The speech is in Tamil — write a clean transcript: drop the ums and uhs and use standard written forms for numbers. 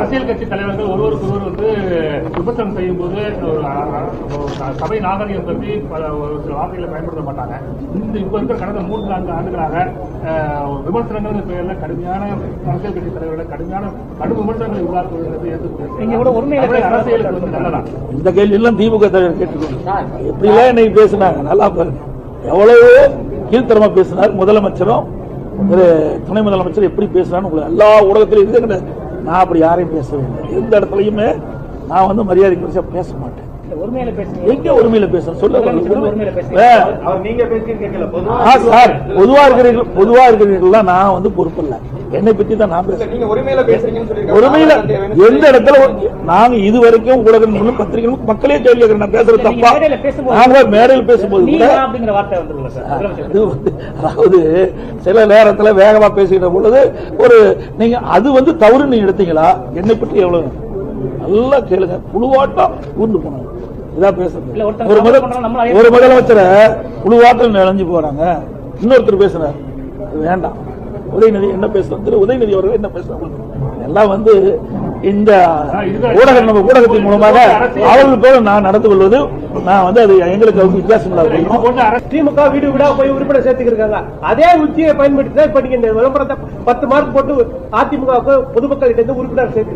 அரசியல் கட்சி தலைவர்கள் ஒருவருக்கொருவர் விமர்சனம் செய்யும் போது சபை நாகரிகம் பற்றி ஒரு சில வார்த்தைகளை பயன்படுத்த மாட்டாங்க. இப்ப இருக்கிற கடந்த 3-4 ஆண்டுகளாக விமர்சனங்கள் பெயர்ல கடுமையான அரசியல் கட்சி தலைவர்களை கடும் விமர்சனங்களை உருவாக்குவது ஏற்றுக்கொள்ள அரசியலுக்கு நல்லதா? இந்த கேள்வி எல்லாம் திமுக தலைவர் கேட்டுக்கொண்டு எப்படிலாம் இன்னைக்கு பேசினாங்க. நல்லா பாருங்க, எவ்வளவு கீழ்த்தரமா பேசினார் முதலமைச்சரும் துணை முதலமைச்சர் எப்படி பேசினான்னு உங்களுக்கு எல்லா ஊடகத்திலும் இருக்கு. நான் அப்படி யாரையும் பேசவே இல்லை. எந்த இடத்துலயுமே நான் மரியாதை குறிச்சா பேச மாட்டேன். எங்க ஒருமையில பேசுறேன் சொல்ல பொதுவா இருக்கிறீர்கள். நான் பொறுப்பில்ல, என்னை பத்தி தான் நான் பேசுறேன். ஒருமையில எந்த இடத்துல நாங்க இதுவரைக்கும் ஊடகங்களும் பத்திரிகைகளும் மக்களே கேள்வி கேட்கிறேன். நான் பேசுறது தப்பா? நாங்க மேடையில் பேசும்போது அதாவது சில நேரத்துல வேகமா பேசுகிற பொழுது நீங்க அது தவறு எடுத்தீங்களா? என்னை பற்றி எவ்வளவு நல்லா கேளுங்க. புழுவாட்டம் ஊர்ந்து போனாங்க. இதான் பேசுறது. ஒரு முதலமைச்சரை புழுவாட்டம் நினைஞ்சு போறாங்க. இன்னொருத்தர் பேசுறாரு, வேண்டாம். உதயநிதி என்ன பேசுறாரு? உதயநிதி அவர்கள் என்ன பேசுறாங்க? எல்லாம் இந்த ஊடகத்தின் மூலமாக அவர்கள் போல நான் நடந்து கொள்வது நான் அது எங்களுக்கு வித்தியாசம். திமுக வீடு வீடா போய் உறுப்பினர் சேர்த்துக்கிறாங்க. அதே உத்தியை பயன்படுத்தி தான் இப்ப நீங்க இந்த விளம்பரத்தை 10 மார்க் போட்டு அதிமுக பொதுமக்கள் உறுப்பினர் சேர்த்து